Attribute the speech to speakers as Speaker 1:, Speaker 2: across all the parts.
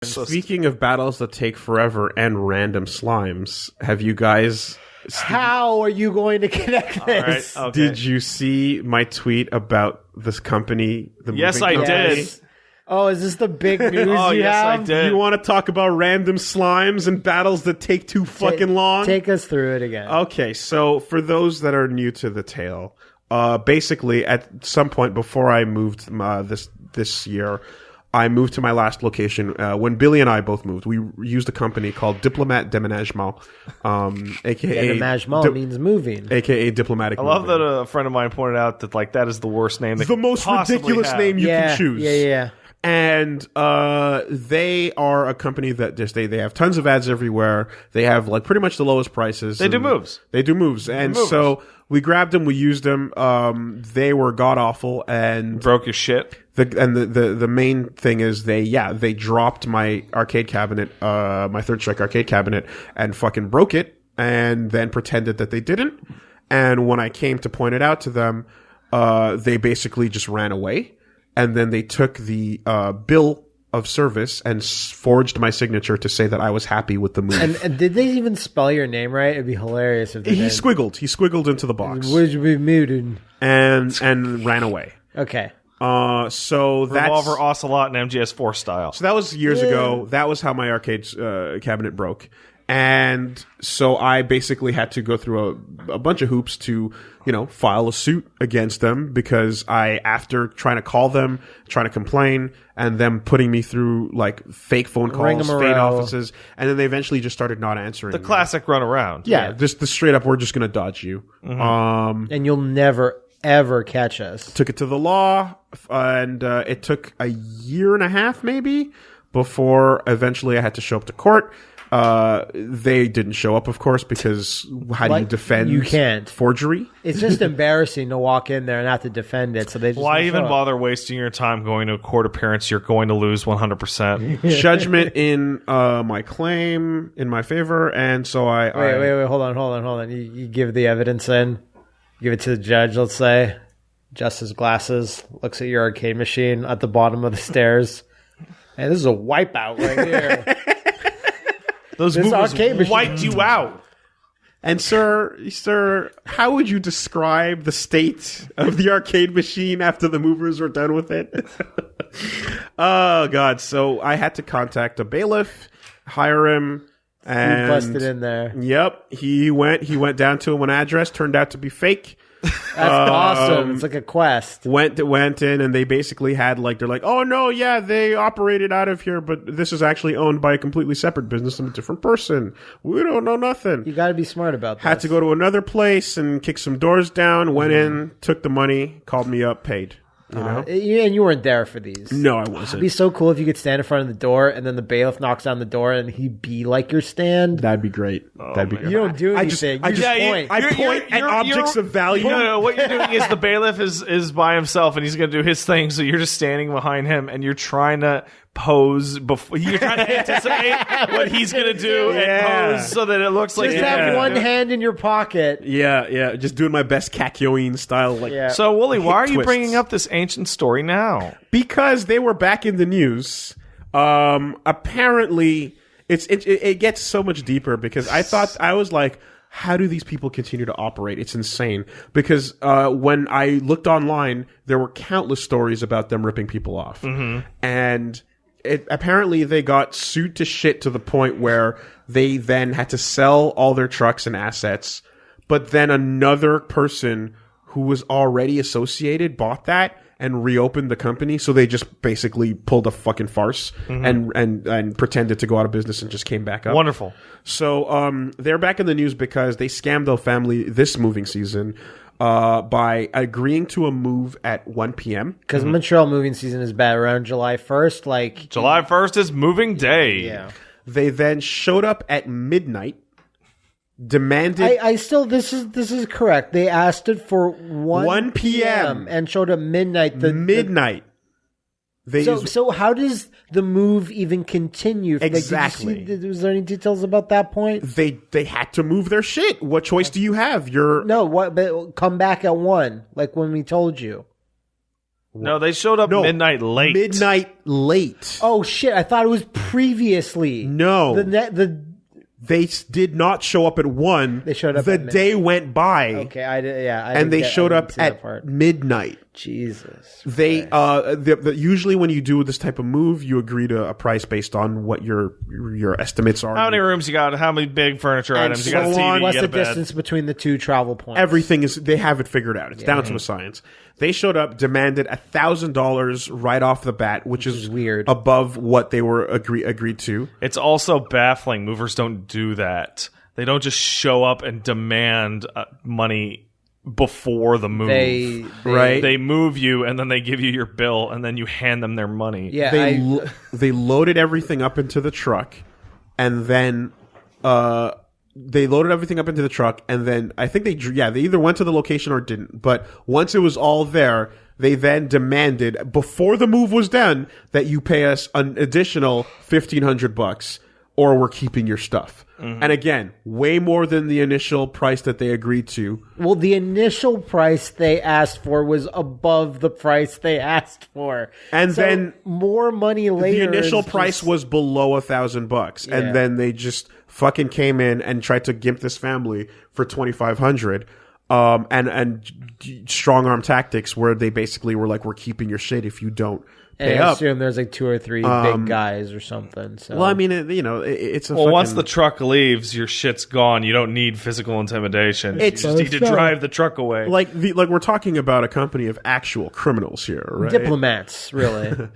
Speaker 1: Speaking of battles that take forever and random slimes, have you guys...
Speaker 2: How are you going to connect this?
Speaker 3: All right, okay.
Speaker 1: Did you see my tweet about this company?
Speaker 3: Yes, I did.
Speaker 2: Oh, is this the big news you
Speaker 3: yes,
Speaker 2: have?
Speaker 3: I did.
Speaker 1: You want to talk about random slimes and battles that take too fucking long?
Speaker 2: Take us through it again.
Speaker 1: Okay, so for those that are new to the tale, basically at some point before I moved this year, I moved to my last location. When Billy and I both moved, we used a company called Diplomat Déménagement, aka
Speaker 2: Déménagement means moving,
Speaker 1: aka diplomatic.
Speaker 3: I love that a friend of mine pointed out that that is the worst name.
Speaker 1: The most ridiculous name you can choose.
Speaker 2: Yeah.
Speaker 1: And they are a company that they have tons of ads everywhere. They have pretty much the lowest prices.
Speaker 3: They do moves.
Speaker 1: And so we grabbed them, we used them. They were god awful and
Speaker 3: broke your shit.
Speaker 1: The main thing is they dropped my arcade cabinet, my Third Strike arcade cabinet, and fucking broke it, and then pretended that they didn't. And when I came to point it out to them, they basically just ran away. And then they took the bill of service and forged my signature to say that I was happy with the move.
Speaker 2: And did they even spell your name right? It'd be hilarious if they did.
Speaker 1: He squiggled into the box.
Speaker 2: Would you be muted?
Speaker 1: And ran away.
Speaker 2: Okay.
Speaker 1: So that's
Speaker 3: Revolver, Ocelot, and MGS4 style.
Speaker 1: So that was years ago. That was how my arcade cabinet broke. And so I basically had to go through a bunch of hoops to, file a suit against them because after trying to call them, trying to complain, and them putting me through fake phone calls, fake offices, and then they eventually just started not answering.
Speaker 3: The classic run around.
Speaker 1: Yeah, just the straight up, we're just going to dodge you.
Speaker 3: Mm-hmm.
Speaker 2: And you'll never, ever catch us.
Speaker 1: Took it to the law, and it took a year and a half maybe before eventually I had to show up to court. They didn't show up, of course, because how do you defend
Speaker 2: you can't.
Speaker 1: Forgery?
Speaker 2: It's just embarrassing to walk in there and have to defend it. So they just
Speaker 3: why even bother wasting your time going to a court appearance? You're going to lose 100%.
Speaker 1: Judgment in my claim in my favor, and so
Speaker 2: Wait, hold on. You give the evidence in, give it to the judge, let's say. Justice glasses, looks at your arcade machine at the bottom of the stairs. Hey, this is a wipeout right here.
Speaker 3: Those movies wiped you out.
Speaker 1: And sir, how would you describe the state of the arcade machine after the movers were done with it? Oh God! So I had to contact a bailiff, hire him, and
Speaker 2: you busted in there.
Speaker 1: Yep, he went down to an address, turned out to be fake.
Speaker 2: That's awesome. It's like a quest.
Speaker 1: Went in, and they basically had they're like, oh no, yeah, they operated out of here, but this is actually owned by a completely separate business and a different person. We don't know nothing.
Speaker 2: You got to be smart about that.
Speaker 1: Had to go to another place and kick some doors down. Went in, took the money, called me up, paid. And
Speaker 2: you weren't there for these.
Speaker 1: No, I wasn't.
Speaker 2: It'd be so cool if you could stand in front of the door and then the bailiff knocks down the door and he'd be like your stand.
Speaker 1: That'd be great. That'd be great.
Speaker 2: You don't do anything.
Speaker 1: I point at objects of value.
Speaker 3: No, what you're doing is the bailiff is by himself and he's going to do his thing. So you're just standing behind him and you're trying to pose before. You're trying to anticipate what he's going to do and pose so that it looks like
Speaker 2: just have one hand in your pocket.
Speaker 1: Yeah. Just doing my best Kakyoin style.
Speaker 3: So, Wooly, why are you bringing up this ancient story now?
Speaker 1: Because they were back in the news. Apparently, it gets so much deeper because I was like, how do these people continue to operate? It's insane. Because when I looked online, there were countless stories about them ripping people off. Mm-hmm. And apparently they got sued to shit to the point where they then had to sell all their trucks and assets. But then another person who was already associated bought that and reopened the company. So they just basically pulled a fucking farce and pretended to go out of business and just came back up.
Speaker 3: Wonderful.
Speaker 1: So they're back in the news because they scammed the family this moving season by agreeing to a move at 1 p.m.
Speaker 2: Because Montreal moving season is bad around July 1st.
Speaker 3: July 1st is moving day.
Speaker 2: Yeah.
Speaker 1: They then showed up at midnight. Demanded.
Speaker 2: I still this is correct. They asked it for 1
Speaker 1: p.m.
Speaker 2: and showed up midnight.
Speaker 1: Midnight.
Speaker 2: So how does the move even continue?
Speaker 1: Exactly.
Speaker 2: Was there any details about that point?
Speaker 1: They had to move their shit. What choice do you have?
Speaker 2: But come back at 1, like when we told you.
Speaker 3: No, they showed up midnight late.
Speaker 1: Midnight late.
Speaker 2: Oh shit! I thought it was previously.
Speaker 1: No.
Speaker 2: They
Speaker 1: did not show up at 1.
Speaker 2: They showed up
Speaker 1: the
Speaker 2: at
Speaker 1: day went by.
Speaker 2: Okay, I did. Yeah,
Speaker 1: and they showed up at midnight.
Speaker 2: Jesus.
Speaker 1: They usually when you do this type of move, you agree to a price based on what your estimates are.
Speaker 3: How many rooms you got? How many big furniture items you got? A TV,
Speaker 2: What's
Speaker 3: you got
Speaker 2: the
Speaker 3: a bed.
Speaker 2: distance between the two travel points?
Speaker 1: Everything is. They have it figured out. It's down to a science. They showed up, demanded $1,000 right off the bat, which is
Speaker 2: weird,
Speaker 1: above what they were agreed to.
Speaker 3: It's also baffling. Movers don't do that. They don't just show up and demand money before the move.
Speaker 1: Right?
Speaker 3: They move you, and then they give you your bill, and then you hand them their money.
Speaker 2: Yeah,
Speaker 1: they loaded everything up into the truck, and then they loaded everything up into the truck, and then I think they either went to the location or didn't. But once it was all there, they then demanded, before the move was done, that you pay us an additional $1,500 or we're keeping your stuff. Mm-hmm. And again, way more than the initial price that they agreed to.
Speaker 2: Well, the initial price they asked for was above the price they asked for.
Speaker 1: And so then
Speaker 2: more money later.
Speaker 1: The initial price was below $1,000.
Speaker 2: Yeah.
Speaker 1: And then they just fucking came in and tried to gimp this family for $2,500. And strong arm tactics where they basically were like, we're keeping your shit if you don't pay
Speaker 2: I
Speaker 1: up.
Speaker 2: assume there's like 2 or 3 big guys or something. So.
Speaker 1: Well, I mean, it's a
Speaker 3: once the truck leaves, your shit's gone. You don't need physical intimidation. You just need to drive the truck away.
Speaker 1: Like we're talking about a company of actual criminals here, right?
Speaker 2: Diplomats, really.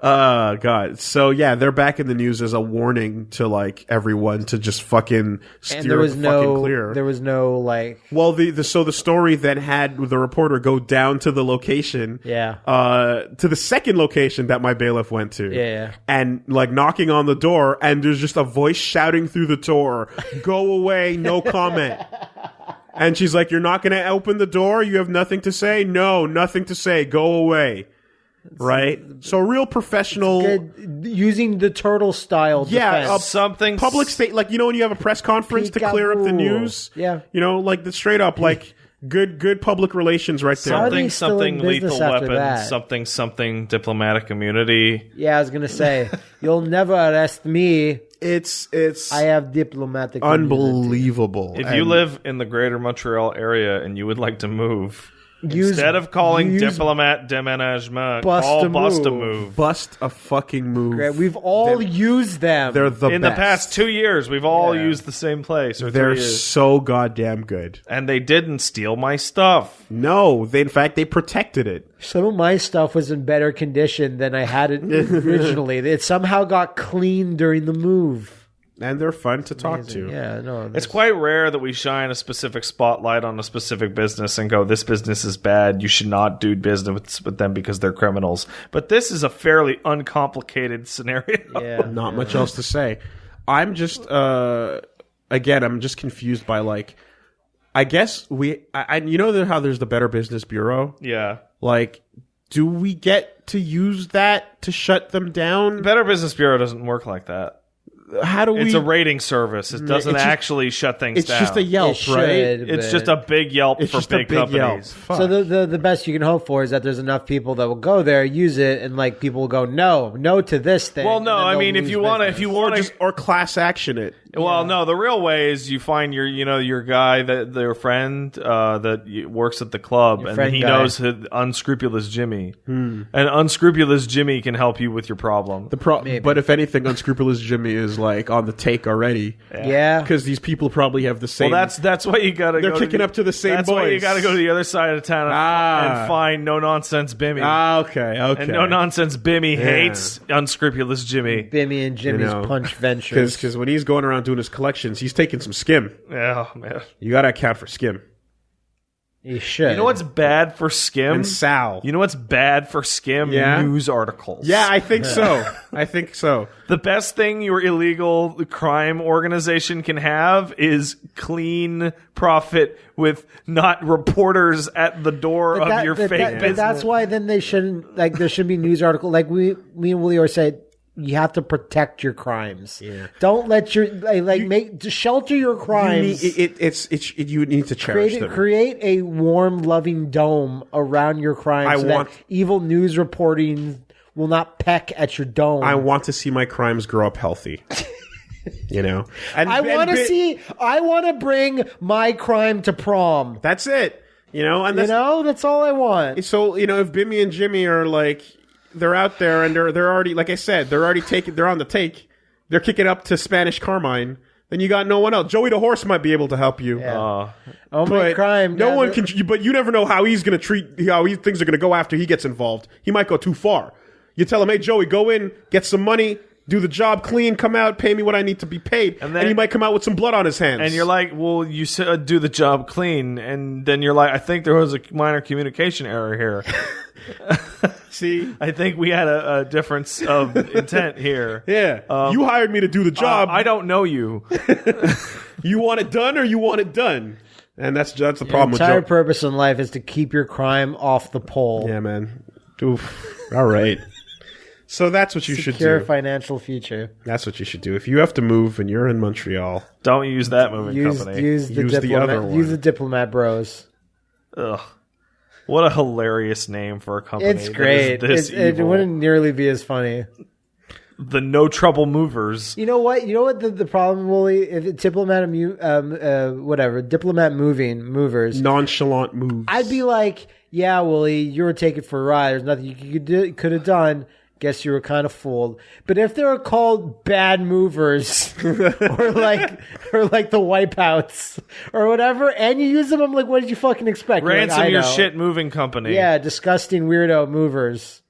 Speaker 1: God. So yeah, they're back in the news as a warning to like everyone to just fucking steer
Speaker 2: and there was
Speaker 1: fucking clear.
Speaker 2: There was no like.
Speaker 1: Well, the story then had the reporter go down to the location, to the second location that my bailiff went to, and like knocking on the door, and there's just a voice shouting through the door, "Go away, no comment." And she's like, "You're not going to open the door? You have nothing to say? No, nothing to say. Go away." Right, so real professional,
Speaker 2: using the turtle style.
Speaker 3: Something
Speaker 1: public state, like when you have a press conference to clear up the news. Like the straight up, like good public relations right there.
Speaker 3: Something lethal weapon. Something diplomatic immunity.
Speaker 2: Yeah, I was gonna say you'll never arrest me. I have diplomatic
Speaker 1: unbelievable.
Speaker 3: If you live in the greater Montreal area and you would like to move. Instead of calling diplomat déménagement, call bust a move.
Speaker 1: Bust a fucking move.
Speaker 2: Great. We've all used them.
Speaker 1: They're the
Speaker 3: In
Speaker 1: best.
Speaker 3: the past 2 years, we've all used the same place. Or
Speaker 1: they're
Speaker 3: 3 years.
Speaker 1: so goddamn good.
Speaker 3: And they didn't steal my stuff.
Speaker 1: No, in fact, they protected it.
Speaker 2: Some of my stuff was in better condition than I had it originally. It somehow got cleaned during the move.
Speaker 1: And they're fun to talk to.
Speaker 2: Yeah, no.
Speaker 3: It's quite rare that we shine a specific spotlight on a specific business and go, this business is bad. You should not do business with them because they're criminals. But this is a fairly uncomplicated scenario.
Speaker 2: Yeah,
Speaker 1: not much else to say. I'm just, again, I'm just confused by like, I guess you know how there's the Better Business Bureau?
Speaker 3: Yeah.
Speaker 1: Like, do we get to use that to shut them down?
Speaker 3: The Better Business Bureau doesn't work like that.
Speaker 1: How do we?
Speaker 3: It's a rating service. It doesn't actually shut things down.
Speaker 1: It's just a Yelp, right?
Speaker 3: It's just a big Yelp for big companies.
Speaker 2: So the best you can hope for is that there's enough people that will go there, use it, and like people will go no to this thing.
Speaker 3: Well, no, I mean if you want to,
Speaker 1: or class action it.
Speaker 3: Well, no, the real way is you find your guy their friend that works at the club, and he knows unscrupulous Jimmy, and unscrupulous Jimmy can help you with your problem.
Speaker 1: But if anything, unscrupulous Jimmy is like on the take already.
Speaker 2: Yeah,
Speaker 1: because these people probably have the same.
Speaker 3: Well, that's why you gotta.
Speaker 1: They're kicking up to the same.
Speaker 3: That's
Speaker 1: boys.
Speaker 3: why you gotta go to the other side of town and find no nonsense Bimmy.
Speaker 1: Okay.
Speaker 3: And no nonsense Bimmy hates unscrupulous Jimmy.
Speaker 2: Bimmy and Jimmy's punch ventures.
Speaker 1: Because when he's going around doing his collections, he's taking some skim.
Speaker 3: Oh man,
Speaker 1: you gotta account for skim.
Speaker 2: You should.
Speaker 3: You know what's bad for skim?
Speaker 1: And Sal.
Speaker 3: You know what's bad for skim?
Speaker 1: Yeah?
Speaker 3: News articles.
Speaker 1: Yeah, I think so. I think so.
Speaker 3: The best thing your illegal crime organization can have is clean profit with not reporters at the door of your fake business.
Speaker 2: But that's why then they shouldn't, like, there should be news article. Like me and Willie always say, you have to protect your crimes.
Speaker 1: Yeah.
Speaker 2: Don't let your to shelter your crimes.
Speaker 1: You need to cherish them.
Speaker 2: Create a warm, loving dome around your crimes that evil news reporting will not peck at your dome.
Speaker 1: I want to see my crimes grow up healthy. You know,
Speaker 2: I want to bring my crime to prom.
Speaker 1: That's it. You know, and
Speaker 2: that's all I want.
Speaker 1: So, you know, if Bimmy and Jimmy are like, they're out there and they're already, like I said, they're on the take. They're kicking up to Spanish Carmine. Then you got no one else. Joey the Horse might be able to help you.
Speaker 2: Yeah. My crime.
Speaker 1: No one can. But you never know how he's going to things are going to go after he gets involved. He might go too far. You tell him, hey, Joey, go in, get some money. Do the job clean, come out, pay me what I need to be paid. And he might come out with some blood on his hands.
Speaker 3: And you're like, well, you said do the job clean. And then you're like, I think there was a minor communication error here.
Speaker 1: See?
Speaker 3: I think we had a difference of intent here.
Speaker 1: Yeah. You hired me to do the job.
Speaker 3: I don't know you.
Speaker 1: You want it done or you want it done? And that's the problem with
Speaker 2: Joe. Your entire purpose in life is to keep your crime off the pole.
Speaker 1: Yeah, man. Oof. All right. So that's what you should do.
Speaker 2: Secure financial future.
Speaker 1: That's what you should do. If you have to move and you're in Montreal,
Speaker 3: don't use that moving company.
Speaker 2: Use the other one. Use the Diplomat Bros.
Speaker 3: Ugh. What a hilarious name for a company.
Speaker 2: It's great. It wouldn't nearly be as funny.
Speaker 3: The No Trouble Movers.
Speaker 2: You know what? The problem, Wooly? If Diplomat Movers.
Speaker 1: Nonchalant moves.
Speaker 2: I'd be like, yeah, Wooly, you were taken for a ride. There's nothing you could have done. Guess you were kind of fooled. But if they were called bad movers or like the Wipeouts or whatever, and you use them, I'm like, what did you fucking expect?
Speaker 3: Ransom your shit moving company.
Speaker 2: Yeah, disgusting weirdo movers.